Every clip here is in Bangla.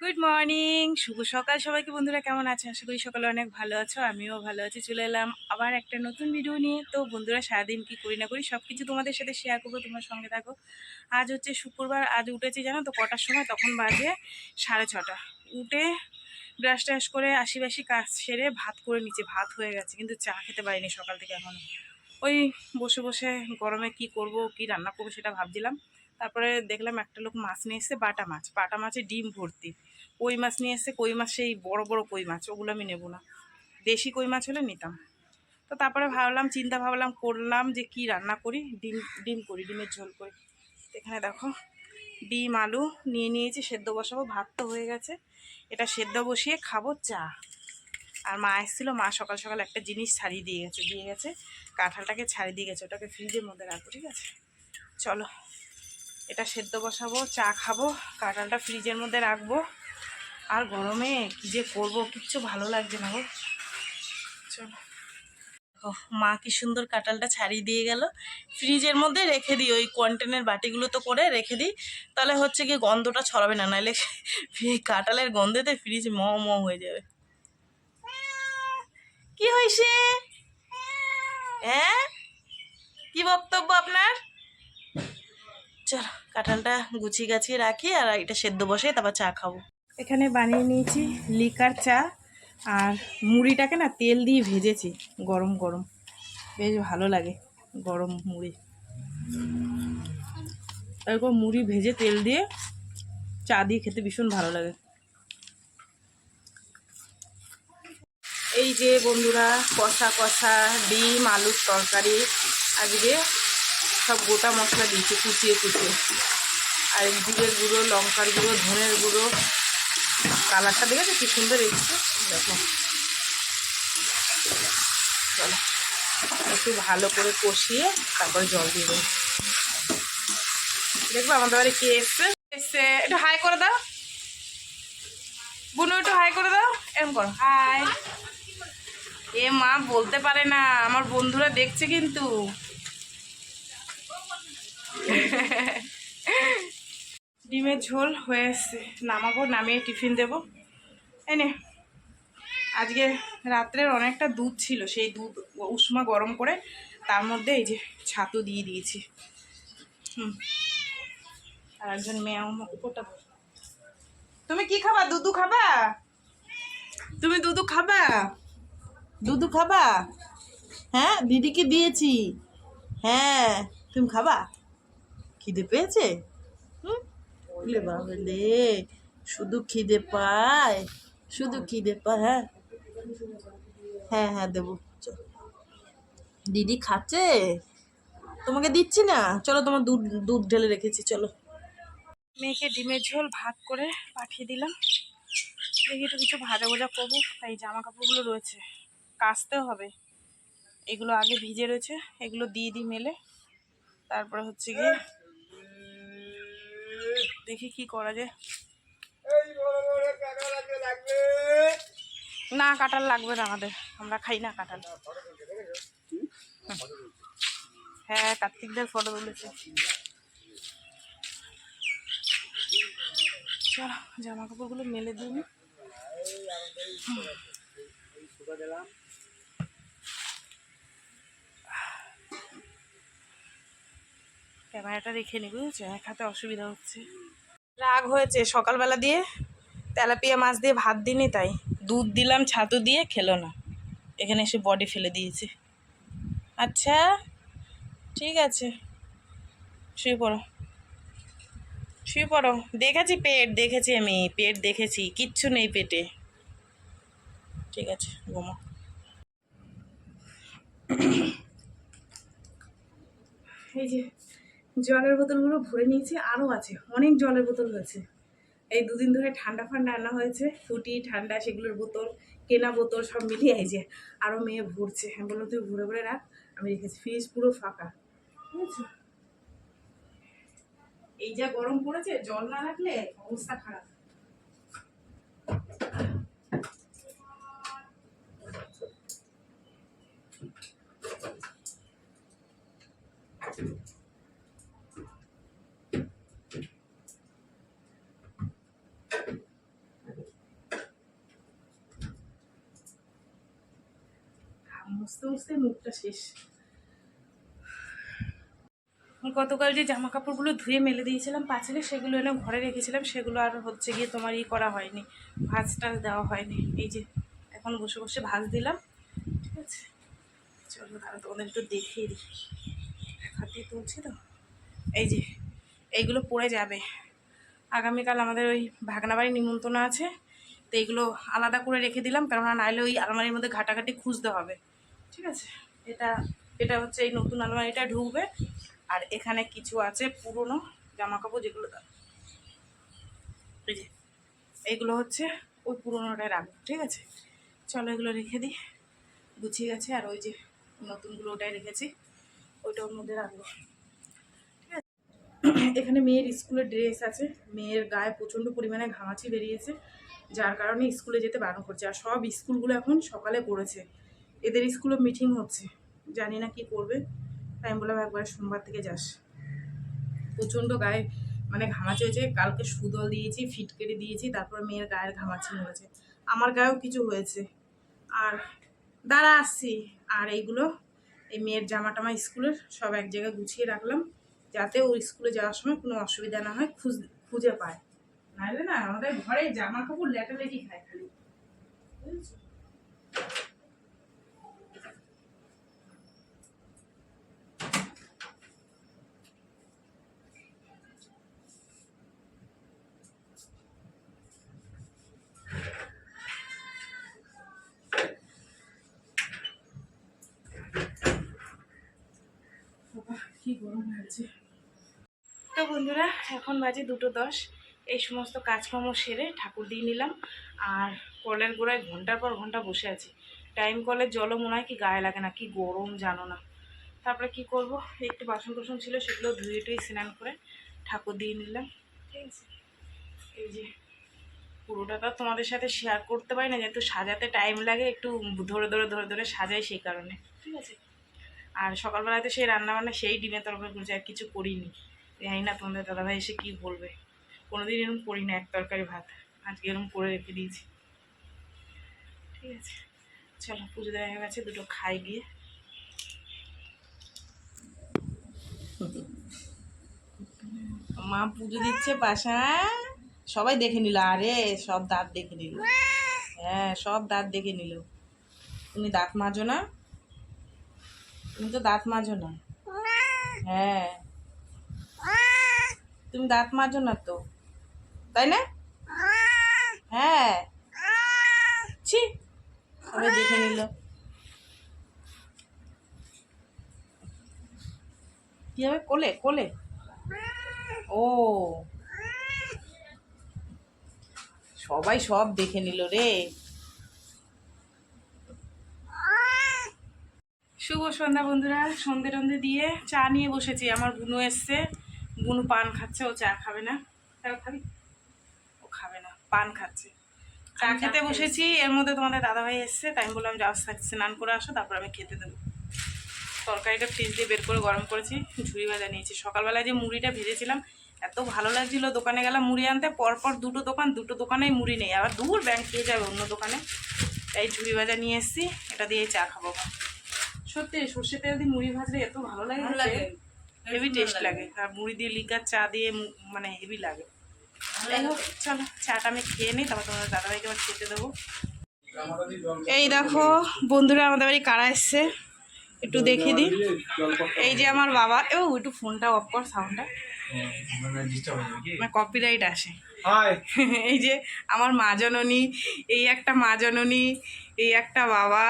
গুড মর্নিং, শুভ সকাল সবাইকে। বন্ধুরা কেমন আছে? আশা করি সকালে অনেক ভালো আছো, আমিও ভালো আছি। চলে এলাম আবার একটা নতুন ভিডিও নিয়ে। তো বন্ধুরা, সারাদিন কি করি না করি সব কিছু তোমাদের সাথে শেয়ার করবো, তোমার সঙ্গে থাকো। আজ হচ্ছে শুক্রবার। আজ উঠেছি জানো তো কটার সময়? তখন বাজে 6:30। উঠে ব্রাশ ট্রাশ করে আশিবাসি কাজ সেরে ভাত করে নিচে। ভাত হয়ে গেছে, কিন্তু চা খেতে পারিনি সকাল থেকে এখনো। ওই বসে বসে গরমে কি করব, কি রান্না করবো সেটা ভাবছিলাম। তারপরে দেখলাম একটা লোক মাছ নিয়ে এসছে, বাটা মাছ। বাটা মাছে ডিম ভর্তি। কই মাছ নিয়ে এসছে, কই মাছ সেই বড় বড় কই মাছ, ওগুলো আমি নেবো না। দেশি কই মাছ হলে নিতাম। তো তারপরে চিন্তা ভাবলাম করলাম যে কি রান্না করি। ডিম ডিম করি, ডিমের ঝোল করি। এখানে দেখো ডিম আলু নিয়ে নিয়েছি, সেদ্ধ বসাবো। ভাত তো হয়ে গেছে, এটা সেদ্ধ বসিয়ে খাবো চা। আর মা এসেছিলো, মা সকাল সকাল একটা জিনিস ছাড়িয়ে দিয়ে গেছে কাঁঠালটাকে ছাড়িয়ে দিয়ে গেছে, ওটাকে ফ্রিজের মধ্যে রাখবো। ঠিক আছে, চলো এটা সেদ্ধ বসাবো, চা খাবো, কাঁঠালটা ফ্রিজের মধ্যে রাখবো। আর গরমে কী যে করবো, কিচ্ছু ভালো লাগছে না গো। চলো, মা কি সুন্দর কাঁঠালটা ছাড়িয়ে দিয়ে গেল। ফ্রিজের মধ্যে রেখে দিই, ওই কন্টেনার বাটিগুলো তো করে রেখে দিই, তাহলে হচ্ছে কি গন্ধটা ছড়াবে না, নাহলে কাঁঠালের গন্ধেতে ফ্রিজ ম ম হয়ে যাবে। কি হয়েছে? হ্যাঁ, কি বক্তব্য আপনার? চলো কাঁঠালটা গুছিয়ে গাছিয়ে রাখি, আর এটা সেদ্ধ বসে তারপর চা খাবো। এখানে বানিয়ে নিয়েছি লিকার চা। আর মুড়িটাকে না তেল দিয়ে ভেজেছি, গরম গরম, বেশ ভালো লাগে গরম মুড়ি। এরকম মুড়ি ভেজে তেল দিয়ে চা দিয়ে খেতে ভীষণ ভালো লাগে। এই যে বন্ধুরা, কষা কষা ডিম আলুর তরকারি। আজকে সব গোটা মশলা দিয়েছি, কুচিয়ে কুচিয়ে। আর জিরের গুঁড়ো, লঙ্কার গুঁড়ো, ধনের গুঁড়ো। কালারটা দেখেছো কি সুন্দর এসেছে, দেখো। চলো একটু ভালো করে কষিয়ে তারপরে জল দিয়ে দেবো। দেখবো আমাদের বাড়ি কে এসছে। একটু হাই করে দাও বুনু, একটু হাই করে দাও। এরকম করো, হাই। এ মা বলতে পারে না, আমার বন্ধুরা দেখছে কিন্তু। ডিমের ঝোল হয়ে এসছে, নামাবো, নামিয়ে টিফিন দেবো। এনে আজকে রাত্রের অনেকটা দুধ ছিল, সেই দুধ উষ্মা গরম করে তার মধ্যে এই যে ছাতু দিয়ে দিয়েছি। আর একজন মেয়ে উপরটা। তুমি কি খাবা? দুধু খাবা? তুমি দুধু খাবা? দুধু খাবা? হ্যাঁ, দিদিকে দিয়েছি। হ্যাঁ, তুমি খাবা? খিদে পেয়েছে? হুম, বলে বাবলে, শুধু খিদে পায়, শুধু খিদে পায়। হ্যাঁ হ্যাঁ হ্যাঁ, দেবো। দিদি খাচ্ছে, তোমাকে দিচ্ছি না। চলো, তোমার দুধ দুধ ঢেলে রেখেছি, চলো। মেয়েকে ডিমের ঝোল ভাত করে পাঠিয়ে দিলাম। দেখি তো কিছু ভাজা ভাজা করবো। তাই জামা কাপড়গুলো রয়েছে, কাচতেও হবে। এগুলো আগে ভিজে রয়েছে, এগুলো দিয়ে দিই মেলে। তারপরে হচ্ছে গিয়ে দেখি কি করা যায়। না, কাঁঠাল লাগবে না আমাদের, আমরা খাই না কাঁঠাল। হ্যাঁ, কার্তিকদের ফটো তুলেছে। চলো জামা কাপড়গুলো মেলে দিই। ক্যামেরাটা রেখে নি, বুঝেছো, এক হাতে অসুবিধা হচ্ছে। রাগ হয়েছে, সকালবেলা দিয়ে তেলাপিয়া মাছ দিয়ে ভাত দিইনি, তাই দুধ দিলাম ছাতু দিয়ে, খেলো না। এখানে এসে বডি ফেলে দিয়েছে। আচ্ছা ঠিক আছে, শুয়ে পড়ো, শুয়ে পড়ো। দেখেছি পেট, দেখেছি আমি পেট দেখেছি, কিচ্ছু নেই পেটে। ঠিক আছে, ঘুমো। এই যে জলের বোতলগুলো ভরে নিয়েছি, আরও আছে অনেক জলের বোতল হয়েছে। এই দুদিন ধরে ঠান্ডা ফান্ডা আনা হয়েছে, ফুটি ঠান্ডা, সেগুলোর বোতল, কেনা বোতল সব মিলিয়ে এই যে আরও মেয়ে ভরছে। হ্যাঁ, বললো তুই ভরে ভরে রাখ, আমি রেখেছি। ফ্রিজ পুরো ফাঁকা, বুঝেছো। এই যা গরম পড়েছে, জল না রাখলে অবস্থা খারাপ। মুছতে মুছতে মুখটা শেষ। গতকাল যে জামা কাপড়গুলো ধুয়ে মেলে দিয়েছিলাম পাঁচিলে, সেগুলো এনে ঘরে রেখেছিলাম, সেগুলো আর হচ্ছে গিয়ে তোমার করা হয়নি, ভাঁজ টাজ দেওয়া হয়নি। এই যে এখন বসে বসে ভাঁজ দিলাম। ঠিক আছে, চলো তাহলে তোমাদের একটু দেখিয়ে দিই, হাতে তুলছি তো। এই যে এইগুলো পড়ে যাবে, আগামীকাল আমাদের ওই ভাগনা বাড়ির নিমন্ত্রণ আছে, তো এইগুলো আলাদা করে রেখে দিলাম, কেননা নাহলে ওই আলমারির মধ্যে ঘাটাঘাটি খুঁজতে হবে। ঠিক আছে, এটা এটা হচ্ছে এই নতুন আলমারিটা ঢুকবে, আর এখানে কিছু আছে পুরনো জামা কাপড় যেগুলো, এই যে এইগুলো হচ্ছে ওই পুরোনোটায় রাখবো। ঠিক আছে, চলো এগুলো রেখে দিই, গুছিয়ে গেছে। আর ওই যে নতুনগুলো ওটাই রেখেছি, ওইটা ওর মধ্যে রাখবো। ঠিক আছে, এখানে মেয়ের স্কুলের ড্রেস আছে, মেয়ের গায়ে প্রচণ্ড পরিমাণে ঘামাচি বেরিয়েছে, যার কারণে স্কুলে যেতে বারণ করছে। আর সব স্কুলগুলো এখন সকালে করেছে, এদের স্কুলে মিটিং হচ্ছে, জানি না কি করবে। তাই আমি বললাম একবার সোমবার থেকে যাস। প্রচণ্ড গায়ে মানে ঘামাচি হয়েছে, কালকে সুদল দিয়েছি, ফিটকেটে দিয়েছি, তারপর মেয়ের গায়ের ঘামাচি হয়েছে, আমার গায়েও কিছু হয়েছে। আর দাঁড়া আসছি। আর এইগুলো এই মেয়ের জামা টামা স্কুলের সব এক জায়গায় গুছিয়ে রাখলাম, যাতে ও স্কুলে যাওয়ার সময় কোনো অসুবিধা না হয়, খুঁজে পায়। নাহলে না আমাদের ঘরে জামা কাপড় লেটালেটি খায় খালি, বুঝেছো? কি গরম লাগছে। তো বন্ধুরা এখন বাজে 2:10, এই সমস্ত কাজকর্ম সেরে ঠাকুর দিয়ে নিলাম। আর কলের গোড়ায় ঘন্টার পর ঘন্টা বসে আছি, টাইম কলের জলও মনে হয় কি গায়ে লাগে না, কি গরম জানো না। তারপরে কি করব, একটু বাসন কোসন ছিল, সেগুলো ধুয়ে টুয়ে স্নান করে ঠাকুর দিয়ে নিলাম। ঠিক আছে, এই যে পুরোটা তো তোমাদের সাথে শেয়ার করতে পারি না, যেহেতু সাজাতে টাইম লাগে, একটু ধরে ধরে ধরে ধরে সাজাই, সেই কারণে। ঠিক আছে, আর সকালবেলাতে সেই রান্নাবান্না সেই ডিমের তরকারি করেছি, আর কিছু করিনি। জানি না তোমাদের দাদাভাই এসে কী বলবে, কোনোদিন এরকম করি না এক তরকারি ভাত, আজকে এরকম করে রেখে দিয়েছি। ঠিক আছে, চলো পুজো দেওয়া হয়ে গেছে, দুটো খাই গিয়ে। মা পুজো দিচ্ছে পাশা, সবাই দেখে নিল, আরে সব দাঁত দেখে নিল, হ্যাঁ সব দাঁত দেখে নিল। তুমি দাঁত মাজো না, তুমি তো দাঁত মাজো না। হ্যাঁ তুমি দাঁত মাজো না তো, তাই না? হ্যাঁ, ছি, সবাই দেখে নিল। কি হবে, কোলে কোলে? ও, সবাই সব দেখে নিল রে। শুভ সন্ধ্যা বন্ধুরা, সন্ধে টন্ধে দিয়ে চা নিয়ে বসেছি। আমার বুনু এসছে, বুনু পান খাচ্ছে, ও চা খাবে না। তাও খাবি? ও খাবে না, পান খাচ্ছে। চা খেতে বসেছি, এর মধ্যে তোমাদের দাদাভাই এসছে, তাই আমি বললাম যাও স্নান করে আসো, তারপর আমি খেতে দেবো। তরকারিটা ফ্রিজ দিয়ে বের করে গরম করেছি, ঝুড়ি ভাজা নিয়েছি। সকালবেলায় যে মুড়িটা ভেজেছিলাম এত ভালো লাগছিল, দোকানে গেলাম মুড়ি আনতে, পরপর দুটো দোকানেই মুড়ি নেই, আবার দূর ব্যাংক খেয়ে যাবে অন্য দোকানে, তাই ঝুড়ি ভাজা নিয়ে এসেছি, এটা দিয়ে চা খাবো। সত্যি সর্ষে তেল দিয়ে মুড়ি ভাজলে এত ভালো লাগে, হেভি টেস্ট লাগে। আর মুড়ি দিয়ে লিকার চা দিয়ে মানে হেভি লাগে। যাই হোক চলো চাটা আমি খেয়ে নিই, তারপর তোমাদের দাদাভাইকে আবার খেতে দেবো। এই দেখো বন্ধুরা আমাদের বাড়ি কারা এসছে, একটু দেখিয়ে দিই। এই যে আমার বাবা, একটু ফোনটা অফ কর, সাউন্ডটা কপিরাইট আসে। এই যে আমার মা জননী, এই একটা মা জননী, এই একটা বাবা,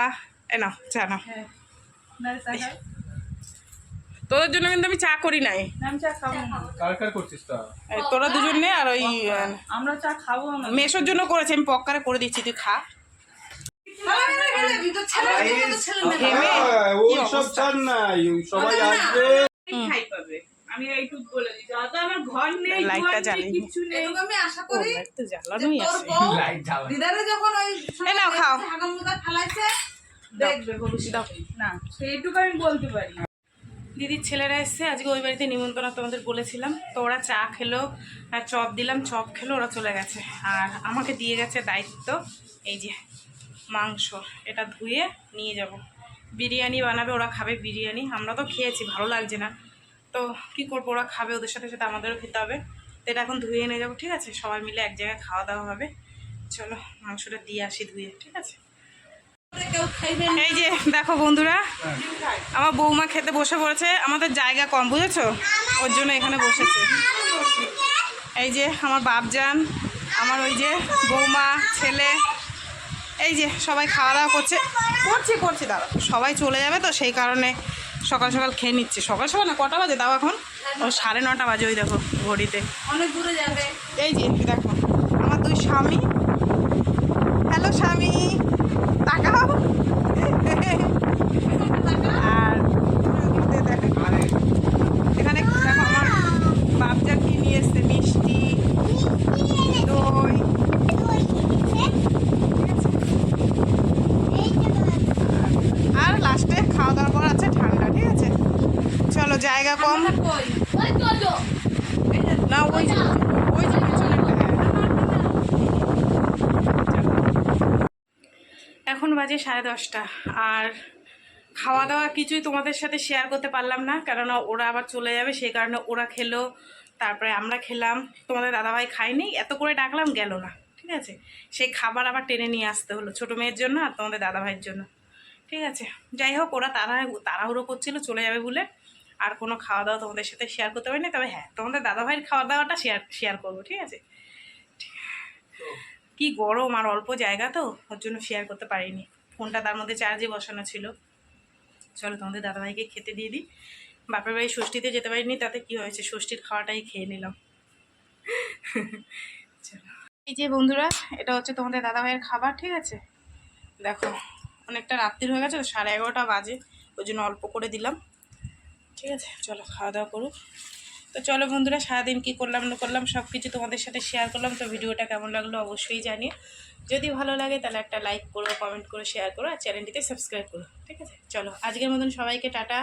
না চা না, তোদের জন্য কিন্তু আমি চা করি নাই, তোরা দুজন নে। আর ওই আমরা চা খাবো, মেশোর জন্য করেছি, আমি পক্কারে করে দিচ্ছি, তুই খা। দিদির ছেলেরা এসছে আজকে, ওই বাড়িতে নিমন্ত্রণ তোমাদের বলেছিলাম, তো ওরা চা খেলো, আর চপ দিলাম, চপ খেলো, ওরা চলে গেছে। আর আমাকে দিয়ে গেছে দায়িত্ব, এই যে মাংস, এটা ধুয়ে নিয়ে যাব, বিরিয়ানি বানাবে, ওরা খাবে বিরিয়ানি। আমরা তো খেয়েছি, ভালো লাগছে না, তো কী করবো, ওরা খাবে, ওদের সাথে সাথে আমাদেরও খেতে হবে। তো এটা এখন ধুয়ে নিয়ে যাবো, ঠিক আছে? সবাই মিলে এক জায়গায় খাওয়া দাওয়া হবে। চলো মাংসটা দিয়ে আসি ধুয়ে, ঠিক আছে? এই যে দেখো বন্ধুরা, আমার বৌমা খেতে বসে পড়েছে। আমাদের জায়গা কম, বুঝেছো, ওর জন্য এখানে বসেছে। এই যে আমার বাপজান, আমার ওই যে বৌমা, ছেলে, এই যে সবাই খাওয়া দাওয়া করছি দাঁড়া, সবাই চলে যাবে তো সেই কারণে সকাল সকাল খেয়ে নিচ্ছে। সকাল সকাল না, কটা বাজে দাও এখন? ও 9:30 বাজে, ওই দেখো ঘড়িতে। অনেক দূরে যাবে। এই যে দেখো আমার দুই স্বামী। হ্যালো স্বামী, তাকাও। আর দেখো এখানে দেখো আমার বাপজান কি নিয়ে এসছে, মিষ্টি, দই। আর লাস্টে খাওয়া দাওয়ার পর আছে ঠান্ডা, ঠিক আছে? চলো, জায়গা কম না, ওই যে পিছনেরটা, এখন বাজে 10:30। আর খাওয়া দাওয়া কিছুই তোমাদের সাথে শেয়ার করতে পারলাম না, কেননা ওরা আবার চলে যাবে, সেই কারণে ওরা খেলো, তারপরে আমরা খেলাম। তোমাদের দাদাভাই খায়নি, এত করে ডাকলাম গেল না, ঠিক আছে? সেই খাবার আবার টেনে নিয়ে আসতে হলো, ছোটো মেয়ের জন্য আর তোমাদের দাদাভাইয়ের জন্য, ঠিক আছে? যাই হোক, ওরা তাড়াহুড়ো করছিল চলে যাবে বলে, আর কোনো খাওয়া দাওয়া তোমাদের সাথে শেয়ার করতে পারিনি। তবে হ্যাঁ, তোমাদের দাদাভাইয়ের খাওয়া দাওয়াটা শেয়ার করবো, ঠিক আছে? কি গরম, আর অল্প জায়গা তো, ওর জন্য শেয়ার করতে পারিনি। ফোনটা তার মধ্যে চার্জে বসানো ছিল। চলো তোমাদের দাদাভাইকে খেতে দিয়ে দিই। বাপের বাড়ি ষষ্ঠীতে যেতে পারিনি, তাতে কি হয়েছে, ষষ্ঠীর খাওয়াটাই খেয়ে নিলাম। চলো, এই যে বন্ধুরা, এটা হচ্ছে তোমাদের দাদাভাইয়ের খাবার, ঠিক আছে? দেখো অনেকটা রাত্রির হয়ে গেছে, 11:30 বাজে, ওই জন্য অল্প করে দিলাম, ঠিক আছে? চলো খাওয়া দাওয়া করুক। তো চলো বন্ধুরা, সারাদিন কী করলাম না করলাম সব কিছু তোমাদের সাথে শেয়ার করলাম। তো ভিডিওটা কেমন লাগলো অবশ্যই জানিয়ে, যদি ভালো লাগে তাহলে একটা লাইক করো, কমেন্ট করো, শেয়ার করো, আর চ্যানেলটিতে সাবস্ক্রাইব করো, ঠিক আছে? চলো আজকের মতন সবাইকে টাটা।